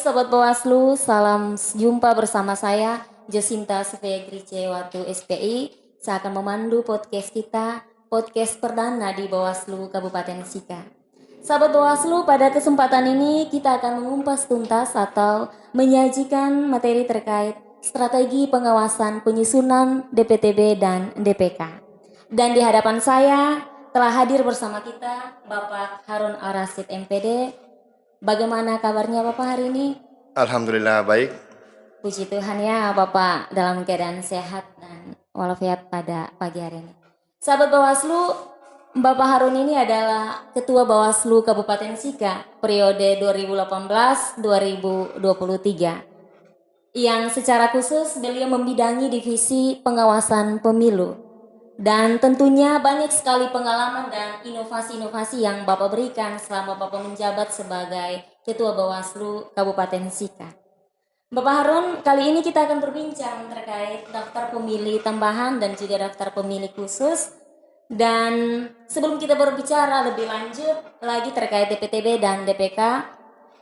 Sobat Bawaslu, salam jumpa bersama saya Josinta Sofia Gricewatu SPI. Saya akan memandu podcast kita, podcast perdana di Bawaslu Kabupaten Sika. Sahabat Bawaslu, pada kesempatan ini kita akan mengupas tuntas atau menyajikan materi terkait strategi pengawasan penyusunan DPTB dan DPK. Dan di hadapan saya telah hadir bersama kita Bapak Harun Ar-Rasyid MPD. Bagaimana kabarnya Bapak hari ini? Alhamdulillah baik. Puji Tuhan ya Bapak dalam keadaan sehat dan walafiat pada pagi hari ini. Sahabat Bawaslu, Bapak Harun ini adalah Ketua Bawaslu Kabupaten Sika periode 2018-2023 yang secara khusus beliau membidangi divisi pengawasan pemilu. Dan tentunya banyak sekali pengalaman dan inovasi-inovasi yang Bapak berikan selama Bapak menjabat sebagai Ketua Bawaslu Kabupaten Sika. Bapak Harun, kali ini kita akan berbincang terkait daftar pemilih tambahan dan juga daftar pemilih khusus. Dan sebelum kita berbicara lebih lanjut lagi terkait DPTB dan DPK,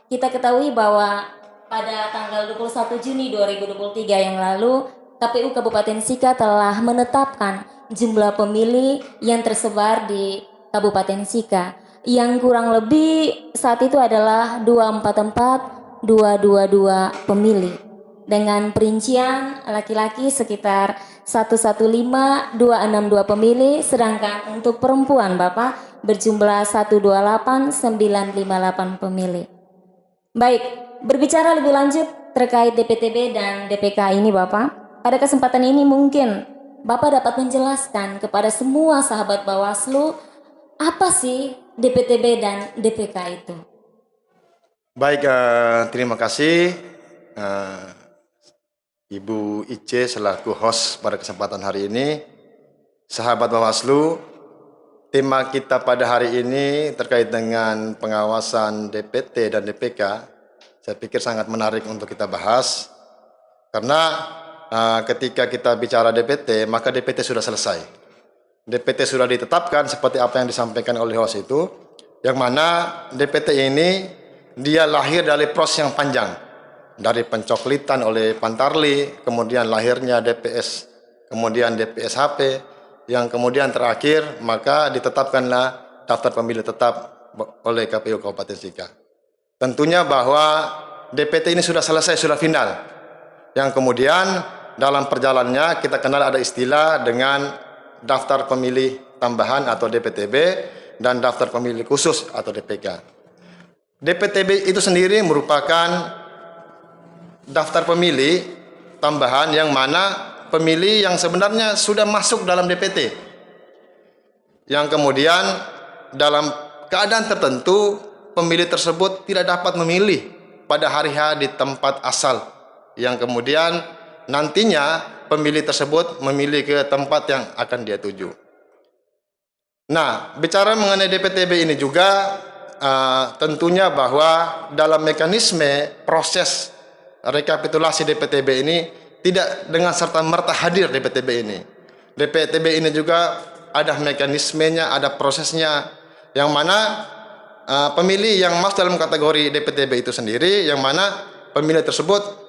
kita ketahui bahwa pada tanggal 21 Juni 2023 yang lalu, KPU Kabupaten Sika telah menetapkan jumlah pemilih yang tersebar di Kabupaten Sika yang kurang lebih saat itu adalah 244.222 pemilih dengan perincian laki-laki sekitar 115.262 pemilih, sedangkan untuk perempuan Bapak berjumlah 128.958 pemilih. Baik, berbicara lebih lanjut terkait DPTB dan DPK ini Bapak, pada kesempatan ini mungkin Bapak dapat menjelaskan kepada semua sahabat Bawaslu apa sih DPTB dan DPK itu? Baik, terima kasih Ibu Ice selaku host pada kesempatan hari ini. Sahabat Bawaslu, tema kita pada hari ini terkait dengan pengawasan DPT dan DPK. Saya pikir sangat menarik untuk kita bahas karena ketika kita bicara DPT, maka DPT sudah selesai. DPT sudah ditetapkan seperti apa yang disampaikan oleh host itu, yang mana DPT ini dia lahir dari proses yang panjang. Dari pencoklitan oleh Pantarli, kemudian lahirnya DPS, kemudian DPSHP, yang kemudian terakhir maka ditetapkanlah daftar pemilih tetap oleh KPU Kabupaten Sika. Tentunya bahwa DPT ini sudah selesai, sudah final. Yang kemudian dalam perjalanannya kita kenal ada istilah dengan daftar pemilih tambahan atau DPTB dan daftar pemilih khusus atau DPK. DPTB itu sendiri merupakan daftar pemilih tambahan yang mana pemilih yang sebenarnya sudah masuk dalam DPT. Yang kemudian dalam keadaan tertentu pemilih tersebut tidak dapat memilih pada hari H di tempat asal. Yang kemudian nantinya pemilih tersebut memilih ke tempat yang akan dia tuju. Nah, bicara mengenai DPTB ini juga tentunya bahwa dalam mekanisme proses rekapitulasi DPTB ini tidak dengan serta-merta hadir DPTB ini. DPTB ini juga ada mekanismenya, ada prosesnya, yang mana pemilih yang masuk dalam kategori DPTB itu sendiri, yang mana pemilih tersebut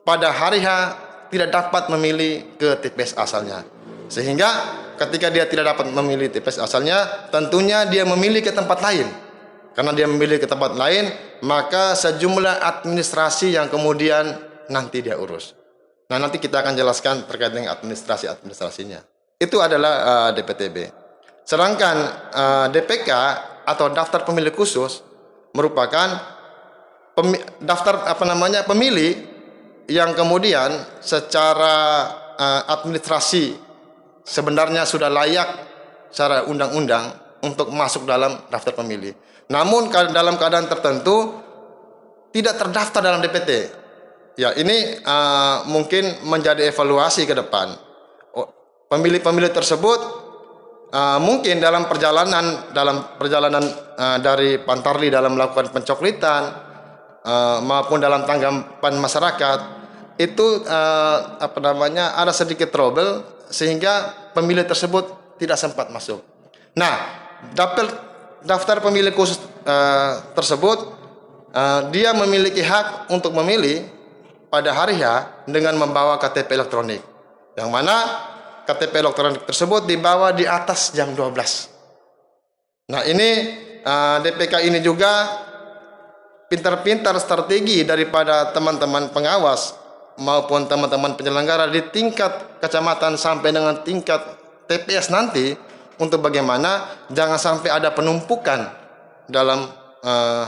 pada hari H tidak dapat memilih ke TPS asalnya. Sehingga ketika dia tidak dapat memilih TPS asalnya, tentunya dia memilih ke tempat lain. Karena dia memilih ke tempat lain, maka sejumlah administrasi yang kemudian nanti dia urus. Nah, nanti kita akan jelaskan terkait dengan administrasinya. Itu adalah DPTB. Sedangkan DPK atau daftar pemilih khusus merupakan pemilih yang kemudian secara administrasi sebenarnya sudah layak secara undang-undang untuk masuk dalam daftar pemilih. Namun dalam keadaan tertentu tidak terdaftar dalam DPT. Ya, ini mungkin menjadi evaluasi ke depan. Pemilih-pemilih tersebut mungkin dalam perjalanan dari Pantarli dalam melakukan pencoklitan maupun dalam tanggapan masyarakat itu ada sedikit trouble sehingga pemilih tersebut tidak sempat masuk. Nah, daftar pemilih khusus tersebut dia memiliki hak untuk memilih pada hari H dengan membawa KTP elektronik, yang mana KTP elektronik tersebut dibawa di atas jam 12. Nah ini DPK ini juga pintar-pintar strategi daripada teman-teman pengawas maupun teman-teman penyelenggara di tingkat kecamatan sampai dengan tingkat TPS nanti, untuk bagaimana jangan sampai ada penumpukan dalam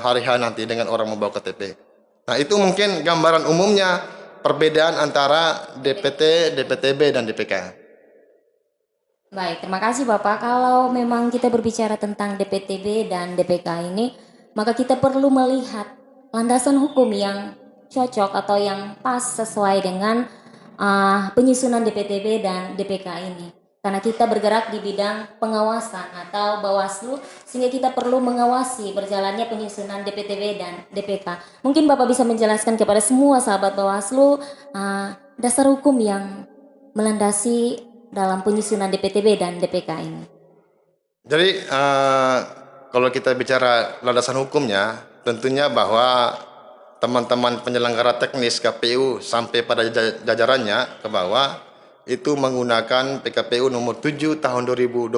hari H nanti dengan orang membawa KTP. Nah itu mungkin gambaran umumnya perbedaan antara DPT, DPTB, dan DPK. Baik, terima kasih Bapak. Kalau memang kita berbicara tentang DPTB dan DPK ini, maka kita perlu melihat landasan hukum yang cocok atau yang pas sesuai dengan penyusunan DPTB dan DPK ini. Karena kita bergerak di bidang pengawasan atau Bawaslu, sehingga kita perlu mengawasi berjalannya penyusunan DPTB dan DPK. Mungkin Bapak bisa menjelaskan kepada semua sahabat Bawaslu dasar hukum yang melandasi dalam penyusunan DPTB dan DPK ini. Jadi kalau kita bicara landasan hukumnya, tentunya bahwa teman-teman penyelenggara teknis KPU sampai pada jajarannya ke bawah itu menggunakan PKPU nomor 7 tahun 2022,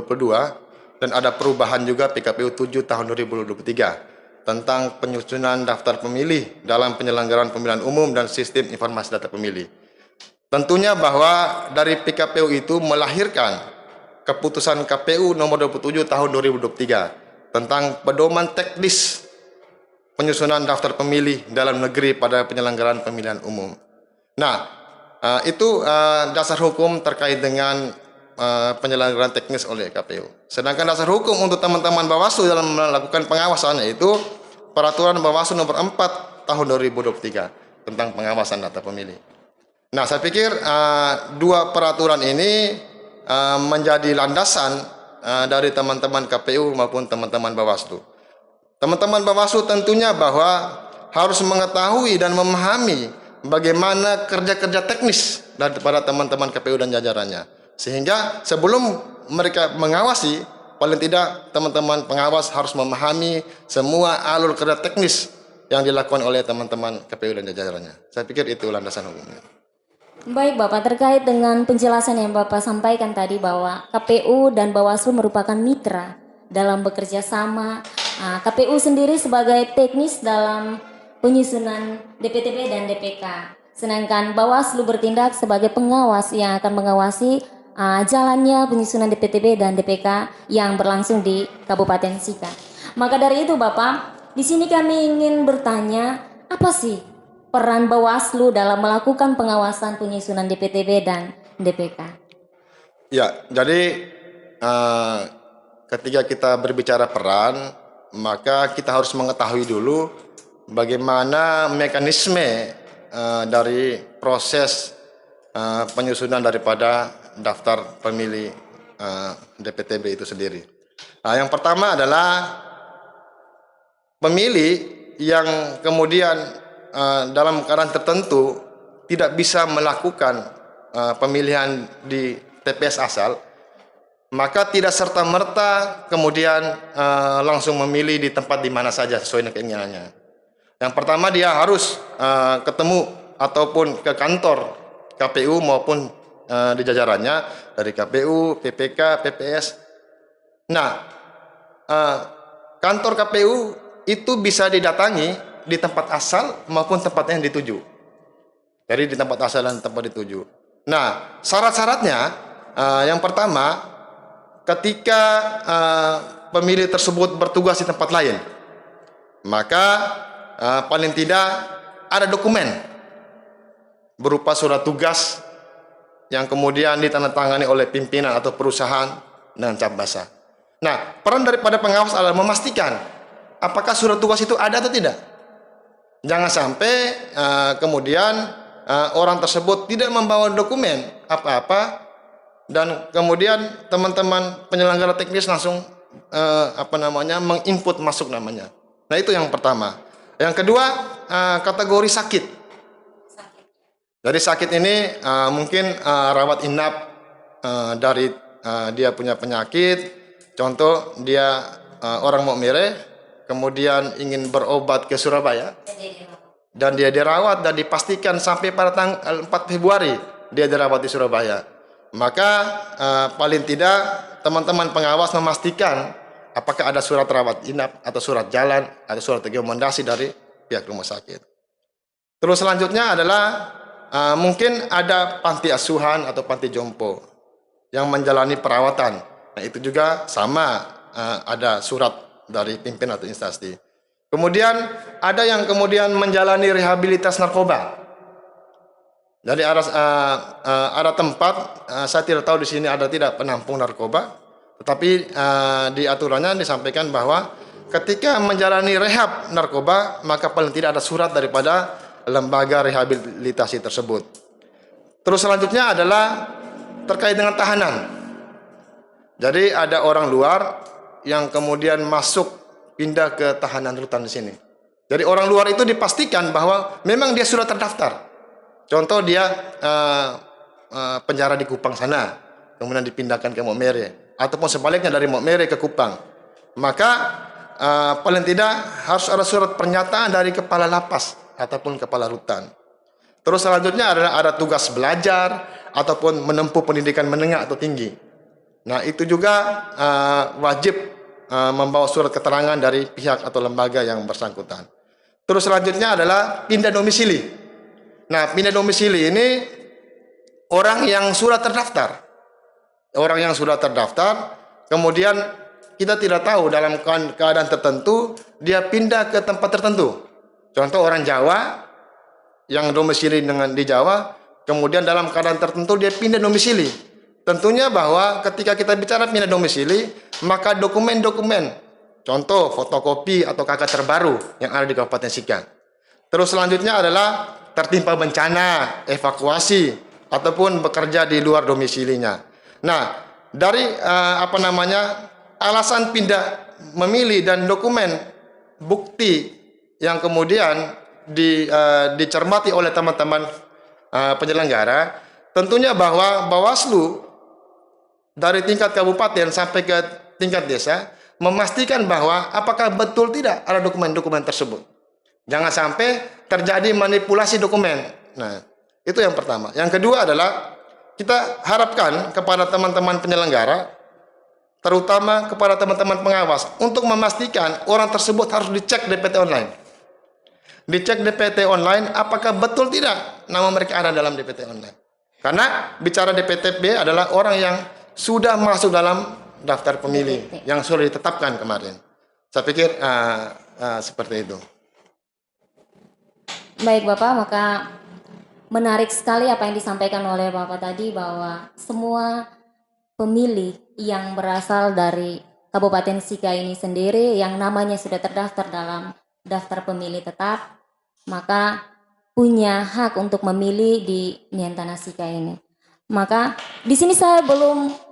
dan ada perubahan juga PKPU 7 tahun 2023 tentang penyusunan daftar pemilih dalam penyelenggaraan pemilihan umum dan sistem informasi data pemilih. Tentunya bahwa dari PKPU itu melahirkan keputusan KPU nomor 27 tahun 2023 tentang pedoman teknis penyusunan daftar pemilih dalam negeri pada penyelenggaraan pemilihan umum. Nah, itu dasar hukum terkait dengan penyelenggaraan teknis oleh KPU. Sedangkan dasar hukum untuk teman-teman Bawaslu dalam melakukan pengawasan yaitu Peraturan Bawaslu nomor 4 tahun 2023 tentang pengawasan data pemilih. Nah, saya pikir dua peraturan ini menjadi landasan dari teman-teman KPU maupun teman-teman Bawaslu. Teman-teman Bawaslu tentunya bahwa harus mengetahui dan memahami bagaimana kerja-kerja teknis daripada teman-teman KPU dan jajarannya. Sehingga sebelum mereka mengawasi, paling tidak teman-teman pengawas harus memahami semua alur kerja teknis yang dilakukan oleh teman-teman KPU dan jajarannya. Saya pikir itu landasan hukumnya. Baik Bapak, terkait dengan penjelasan yang Bapak sampaikan tadi bahwa KPU dan Bawaslu merupakan mitra dalam bekerja sama. KPU sendiri sebagai teknis dalam penyusunan DPTB dan DPK. Sedangkan Bawaslu bertindak sebagai pengawas yang akan mengawasi jalannya penyusunan DPTB dan DPK yang berlangsung di Kabupaten Sika. Maka dari itu Bapak, di sini kami ingin bertanya, apa sih peran Bawaslu dalam melakukan pengawasan penyusunan DPTB dan DPK? Ya, jadi ketika kita berbicara peran, maka kita harus mengetahui dulu bagaimana mekanisme dari proses penyusunan daripada daftar pemilih DPTB itu sendiri. Nah, yang pertama adalah pemilih yang kemudian dalam keadaan tertentu tidak bisa melakukan pemilihan di TPS asal, maka tidak serta-merta kemudian langsung memilih di tempat di mana saja sesuai dengan keinginannya. Yang pertama dia harus ketemu ataupun ke kantor KPU maupun di jajarannya dari KPU, PPK, PPS. Nah, kantor KPU itu bisa didatangi di tempat asal maupun tempat yang dituju. Jadi di tempat asal dan tempat dituju. Nah, syarat-syaratnya yang pertama, ketika pemilih tersebut bertugas di tempat lain, maka paling tidak ada dokumen berupa surat tugas yang kemudian ditandatangani oleh pimpinan atau perusahaan dengan cap basah. Nah, peran daripada pengawas adalah memastikan apakah surat tugas itu ada atau tidak. Jangan sampai kemudian orang tersebut tidak membawa dokumen apa-apa dan kemudian teman-teman penyelenggara teknis langsung menginput masuk namanya. Nah, itu yang pertama. Yang kedua, kategori sakit. Dari sakit ini mungkin rawat inap dia punya penyakit, contoh dia orang Maumere, kemudian ingin berobat ke Surabaya, dan dia dirawat dan dipastikan sampai pada tanggal 4 Februari dia dirawat di Surabaya. Maka paling tidak teman-teman pengawas memastikan apakah ada surat rawat inap atau surat jalan atau surat rekomendasi dari pihak rumah sakit. Terus selanjutnya adalah mungkin ada panti asuhan atau panti jompo yang menjalani perawatan. Nah, itu juga sama, ada surat dari pimpinan atau instansi. Kemudian ada yang kemudian menjalani rehabilitas narkoba. Jadi ada tempat, saya tidak tahu di sini ada tidak penampung narkoba, tetapi di aturannya disampaikan bahwa ketika menjalani rehab narkoba maka paling tidak ada surat daripada lembaga rehabilitasi tersebut. Terus selanjutnya adalah terkait dengan tahanan. Jadi ada orang luar yang kemudian masuk pindah ke tahanan rutan di sini. Jadi orang luar itu dipastikan bahwa memang dia sudah terdaftar. Contoh dia penjara di Kupang sana, kemudian dipindahkan ke Maumere, ataupun sebaliknya dari Maumere ke Kupang. Maka paling tidak harus ada surat pernyataan dari kepala lapas ataupun kepala rutan. Terus selanjutnya adalah ada tugas belajar ataupun menempuh pendidikan menengah atau tinggi. Nah, itu juga wajib membawa surat keterangan dari pihak atau lembaga yang bersangkutan. Terus selanjutnya adalah pindah domisili. Nah, pindah domisili ini orang yang sudah terdaftar. Orang yang sudah terdaftar, kemudian kita tidak tahu dalam keadaan tertentu dia pindah ke tempat tertentu. Contoh orang Jawa yang domisili di Jawa, kemudian dalam keadaan tertentu dia pindah domisili. Tentunya bahwa ketika kita bicara pindah domisili, maka dokumen-dokumen, contoh fotokopi atau KK terbaru yang ada di Kabupaten Sika. Terus selanjutnya adalah tertimpa bencana, evakuasi, ataupun bekerja di luar domisilinya. Nah, dari alasan pindah memilih dan dokumen bukti yang kemudian dicermati oleh teman-teman penyelenggara, tentunya bahwa Bawaslu dari tingkat kabupaten sampai ke tingkat desa memastikan bahwa apakah betul tidak ada dokumen-dokumen tersebut. Jangan sampai terjadi manipulasi dokumen. Nah, itu yang pertama. Yang kedua adalah kita harapkan kepada teman-teman penyelenggara, terutama kepada teman-teman pengawas, untuk memastikan orang tersebut harus dicek DPT online. Dicek DPT online apakah betul tidak nama mereka ada dalam DPT online. Karena bicara DPTB adalah orang yang sudah masuk dalam daftar pemilih yang sudah ditetapkan kemarin. Saya pikir seperti itu. Baik Bapak, maka menarik sekali apa yang disampaikan oleh Bapak tadi bahwa semua pemilih yang berasal dari Kabupaten Sika ini sendiri yang namanya sudah terdaftar dalam daftar pemilih tetap, maka punya hak untuk memilih di Niantana Sika ini. Maka di sini saya belum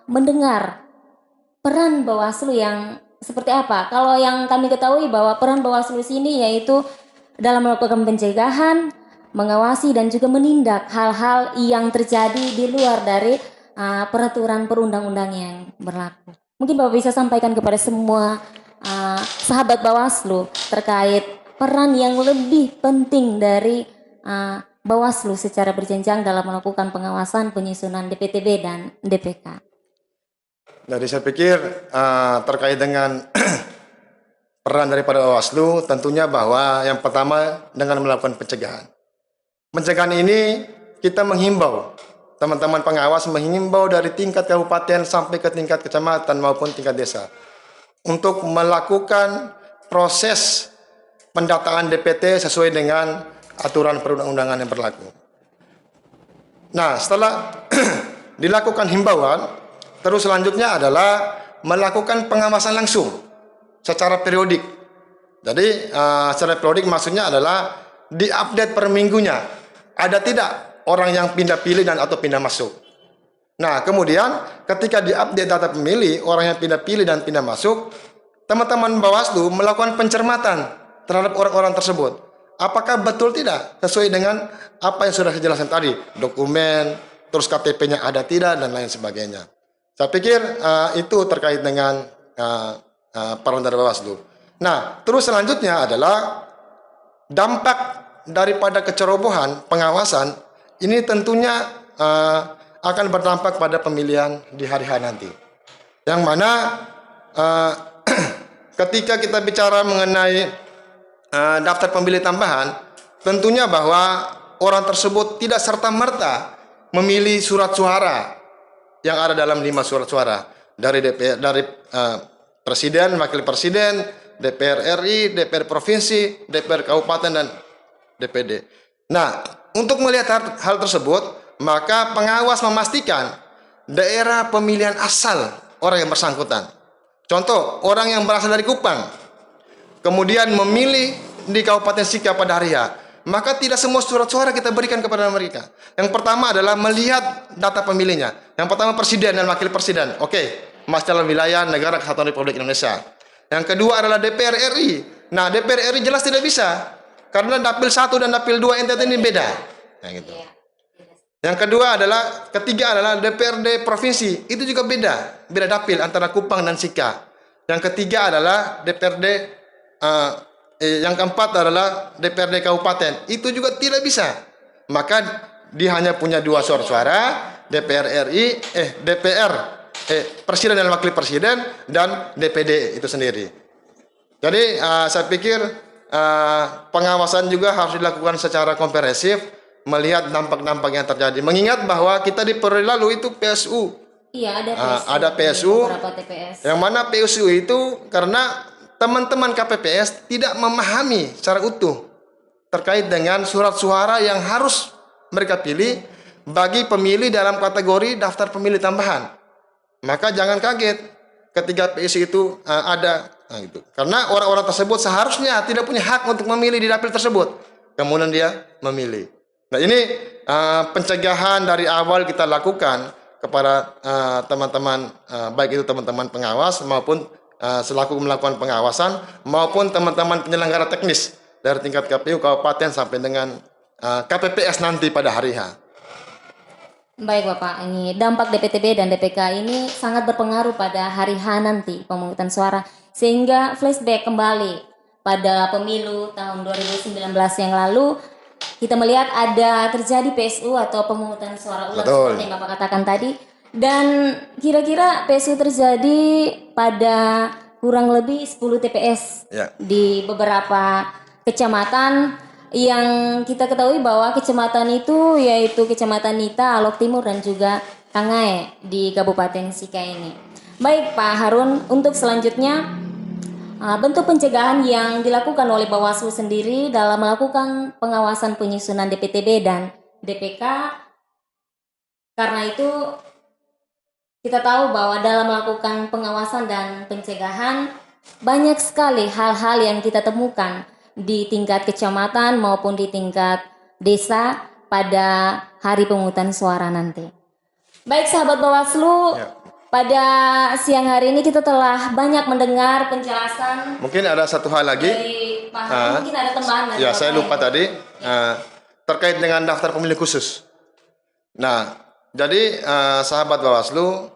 mendengar peran Bawaslu yang seperti apa. Kalau yang kami ketahui bahwa peran Bawaslu sini yaitu dalam melakukan pencegahan, mengawasi dan juga menindak hal-hal yang terjadi di luar dari peraturan perundang-undang yang berlaku. Mungkin Bapak bisa sampaikan kepada semua sahabat Bawaslu terkait peran yang lebih penting dari Bawaslu secara berjenjang dalam melakukan pengawasan penyusunan DPTB dan DPK. Jadi saya pikir terkait dengan peran daripada Bawaslu tentunya bahwa yang pertama dengan melakukan pencegahan. Pencegahan ini kita menghimbau, teman-teman pengawas menghimbau dari tingkat kabupaten sampai ke tingkat kecamatan maupun tingkat desa untuk melakukan proses pendataan DPT sesuai dengan aturan perundang-undangan yang berlaku. Nah, setelah dilakukan himbauan, terus selanjutnya adalah melakukan pengawasan langsung secara periodik. Jadi secara periodik maksudnya adalah diupdate per minggunya. Ada tidak orang yang pindah pilih dan atau pindah masuk. Nah, kemudian ketika diupdate data pemilih, orang yang pindah pilih dan pindah masuk, teman-teman Bawaslu melakukan pencermatan terhadap orang-orang tersebut. Apakah betul tidak sesuai dengan apa yang sudah saya jelaskan tadi, dokumen, terus KTP-nya ada tidak dan lain sebagainya. Saya pikir itu terkait dengan peran dari Bawaslu. Nah, terus selanjutnya adalah dampak daripada kecerobohan pengawasan ini tentunya akan berdampak pada pemilihan di hari H nanti. Yang mana eh, ketika kita bicara mengenai daftar pemilih tambahan, tentunya bahwa orang tersebut tidak serta-merta memilih surat suara yang ada dalam 5 surat suara dari DPR, dari presiden, wakil presiden, DPR RI, DPR provinsi, DPR kabupaten dan DPD. Nah, untuk melihat hal tersebut, maka pengawas memastikan daerah pemilihan asal orang yang bersangkutan. Contoh, orang yang berasal dari Kupang, kemudian memilih di Kabupaten Sika pada hari H, maka tidak semua surat suara kita berikan kepada mereka. Yang pertama adalah melihat data pemilihnya. Yang pertama presiden dan wakil presiden. Oke, masalah wilayah negara kesatuan Republik Indonesia. Yang kedua adalah DPR RI. Nah, DPR RI jelas tidak bisa karena dapil 1 dan dapil 2 NTT ini beda. Nah, gitu. Yang kedua adalah, ketiga adalah DPRD provinsi, itu juga beda dapil antara Kupang dan Sika. Yang ketiga adalah DPRD, yang keempat adalah DPRD kabupaten, itu juga tidak bisa. Maka dia hanya punya 2 surat suara, DPR RI, presiden dan wakil presiden dan DPD itu sendiri. Jadi saya pikir pengawasan juga harus dilakukan secara komprehensif, melihat dampak-dampak yang terjadi. Mengingat bahwa kita di periode lalu itu PSU. Iya, ada PSU. Ada PSU. Beberapa TPS. Yang mana PSU itu karena teman-teman KPPS tidak memahami secara utuh terkait dengan surat suara yang harus mereka pilih bagi pemilih dalam kategori daftar pemilih tambahan. Maka jangan kaget ketika PSU itu ada. Nah, gitu. Karena orang-orang tersebut seharusnya tidak punya hak untuk memilih di dapil tersebut. Kemudian dia memilih. Nah, ini pencegahan dari awal kita lakukan kepada teman-teman, baik itu teman-teman pengawas maupun selaku melakukan pengawasan maupun teman-teman penyelenggara teknis dari tingkat KPU kabupaten sampai dengan KPPS nanti pada hari H. Baik Bapak, ini dampak DPTB dan DPK ini sangat berpengaruh pada hari H nanti pemungutan suara, sehingga flashback kembali pada pemilu tahun 2019 yang lalu. Kita melihat ada terjadi PSU atau pemungutan suara ulang. Betul. Seperti yang Bapak katakan tadi. Dan kira-kira PSU terjadi pada kurang lebih 10 TPS ya, di beberapa kecamatan yang kita ketahui bahwa kecamatan itu yaitu Kecamatan Nita, Alok Timur dan juga Kangae di Kabupaten Sika ini. Baik Pak Harun, untuk selanjutnya bentuk pencegahan yang dilakukan oleh Bawaslu sendiri dalam melakukan pengawasan penyusunan DPTB dan DPK. Karena itu kita tahu bahwa dalam melakukan pengawasan dan pencegahan banyak sekali hal-hal yang kita temukan di tingkat kecamatan maupun di tingkat desa pada hari pemungutan suara nanti. Baik sahabat Bawaslu, pada siang hari ini kita telah banyak mendengar penjelasan. Mungkin ada satu hal lagi. Dari Pak Harun, mungkin ada tambahan. Ya, saya lupa tadi terkait dengan daftar pemilih khusus. Nah, jadi sahabat Bawaslu,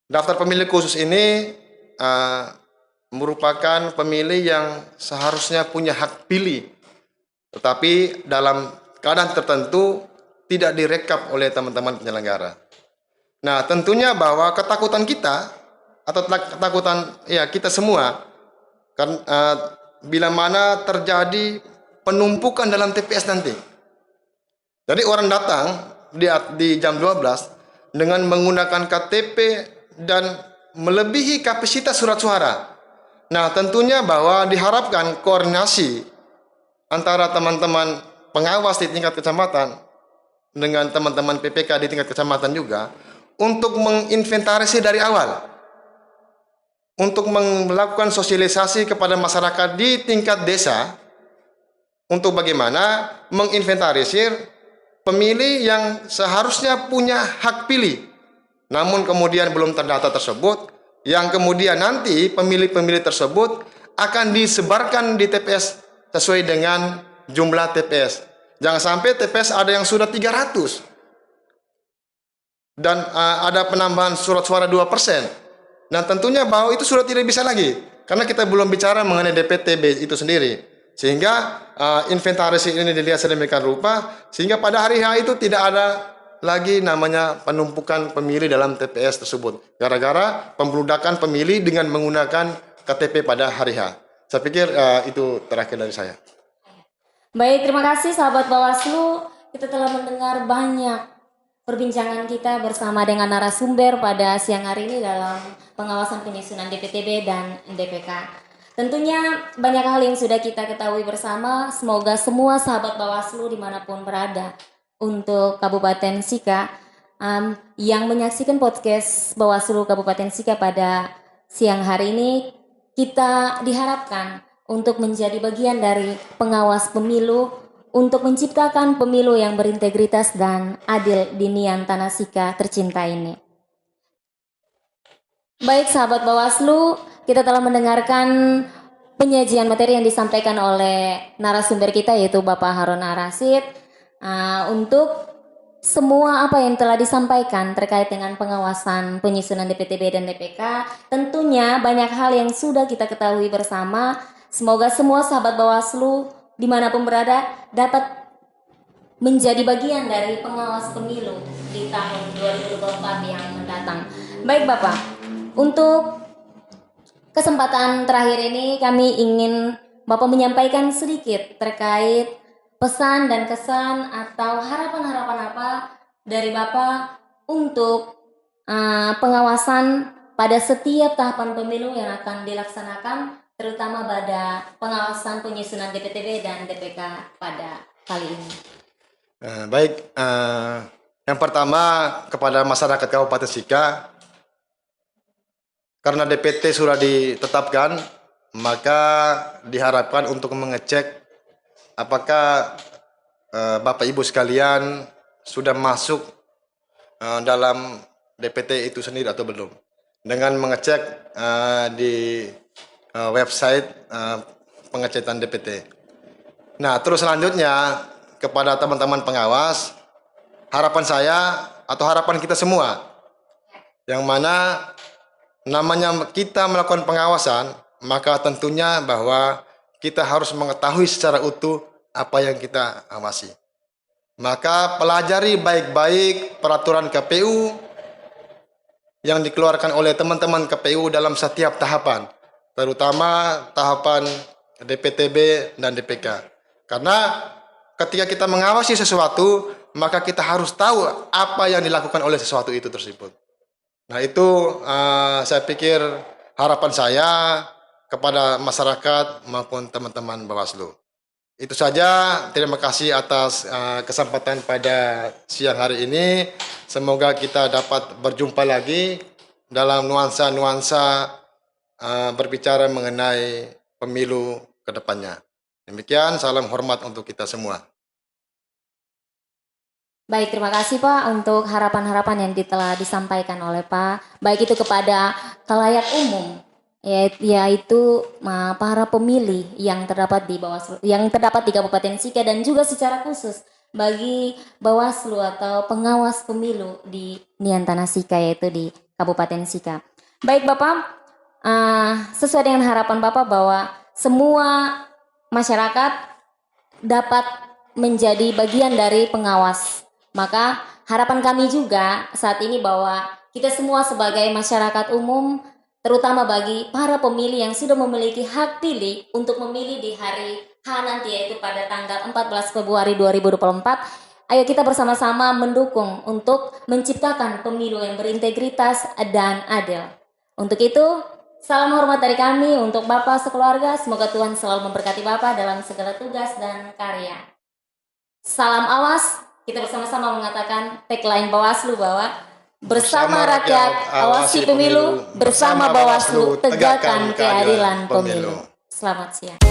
daftar pemilih khusus ini merupakan pemilih yang seharusnya punya hak pilih, tetapi dalam keadaan tertentu tidak direkap oleh teman-teman penyelenggara. Nah, tentunya bahwa ketakutan kita atau ketakutan ya kita semua kan bila mana terjadi penumpukan dalam TPS nanti. Jadi orang datang di jam 12 dengan menggunakan KTP dan melebihi kapasitas surat suara. Nah, tentunya bahwa diharapkan koordinasi antara teman-teman pengawas di tingkat kecamatan dengan teman-teman PPK di tingkat kecamatan juga untuk menginventarisir dari awal, untuk melakukan sosialisasi kepada masyarakat di tingkat desa, untuk bagaimana menginventarisir pemilih yang seharusnya punya hak pilih, namun kemudian belum terdata tersebut, yang kemudian nanti pemilih-pemilih tersebut akan disebarkan di TPS sesuai dengan jumlah TPS. Jangan sampai TPS ada yang sudah 300. Dan ada penambahan surat suara 2%. Dan tentunya bahwa itu sudah tidak bisa lagi. Karena kita belum bicara mengenai DPTB itu sendiri. Sehingga inventaris ini dilihat sedemikian rupa, sehingga pada hari H itu tidak ada lagi namanya penumpukan pemilih dalam TPS tersebut. Gara-gara pembludakan pemilih dengan menggunakan KTP pada hari H. Saya pikir itu terakhir dari saya. Baik, terima kasih sahabat Bawaslu. Kita telah mendengar banyak perbincangan kita bersama dengan narasumber pada siang hari ini dalam pengawasan penyusunan DPTB dan DPK. Tentunya banyak hal yang sudah kita ketahui bersama. Semoga semua sahabat Bawaslu dimanapun berada untuk Kabupaten Sika yang menyaksikan podcast Bawaslu Kabupaten Sika pada siang hari ini, kita diharapkan untuk menjadi bagian dari pengawas pemilu untuk menciptakan pemilu yang berintegritas dan adil di Nian Tanah Sika tercinta ini. Baik sahabat Bawaslu, kita telah mendengarkan penyajian materi yang disampaikan oleh narasumber kita yaitu Bapak Harun Ar-Rasyid untuk semua apa yang telah disampaikan terkait dengan pengawasan penyusunan DPTB dan DPK. Tentunya banyak hal yang sudah kita ketahui bersama. Semoga semua sahabat Bawaslu dimanapun berada dapat menjadi bagian dari pengawas pemilu di tahun 2024 yang mendatang. Baik Bapak, untuk kesempatan terakhir ini kami ingin Bapak menyampaikan sedikit terkait pesan dan kesan atau harapan-harapan apa dari Bapak untuk pengawasan pada setiap tahapan pemilu yang akan dilaksanakan, terutama pada pengawasan penyusunan DPTB dan DPK pada kali ini. Baik, yang pertama kepada masyarakat Kabupaten Sika, karena DPT sudah ditetapkan, maka diharapkan untuk mengecek apakah Bapak Ibu sekalian sudah masuk dalam DPT itu sendiri atau belum. Dengan mengecek di website pengecekan DPT. Nah, terus selanjutnya kepada teman-teman pengawas, harapan saya atau harapan kita semua, yang mana namanya kita melakukan pengawasan, maka tentunya bahwa kita harus mengetahui secara utuh apa yang kita awasi. Maka pelajari baik-baik peraturan KPU yang dikeluarkan oleh teman-teman KPU dalam setiap tahapan, terutama tahapan DPTB dan DPK. Karena ketika kita mengawasi sesuatu, maka kita harus tahu apa yang dilakukan oleh sesuatu itu tersebut. Nah, itu saya pikir harapan saya kepada masyarakat maupun teman-teman Bawaslu. Itu saja, terima kasih atas kesempatan pada siang hari ini. Semoga kita dapat berjumpa lagi dalam nuansa-nuansa berbicara mengenai pemilu ke depannya. Demikian, salam hormat untuk kita semua. Baik, terima kasih Pak untuk harapan-harapan yang telah disampaikan oleh Pak, baik itu kepada khalayak umum, yaitu para pemilih yang terdapat di Bawaslu, yang terdapat di Kabupaten Sika, dan juga secara khusus bagi Bawaslu atau pengawas pemilu di Nian Tanah Sika, yaitu di Kabupaten Sika. Baik Bapak, sesuai dengan harapan Bapak bahwa semua masyarakat dapat menjadi bagian dari pengawas. Maka harapan kami juga saat ini bahwa kita semua sebagai masyarakat umum, terutama bagi para pemilih yang sudah memiliki hak pilih untuk memilih di hari H nanti, yaitu pada tanggal 14 Februari 2024, ayo kita bersama-sama mendukung untuk menciptakan pemilu yang berintegritas dan adil. Untuk itu, salam hormat dari kami untuk Bapak sekeluarga. Semoga Tuhan selalu memberkati Bapak dalam segala tugas dan karya. Salam awas. Kita bersama-sama mengatakan tagline Bawaslu bahwa bersama rakyat awasi pemilu, bersama Bawaslu tegakkan keadilan pemilu. Selamat siang.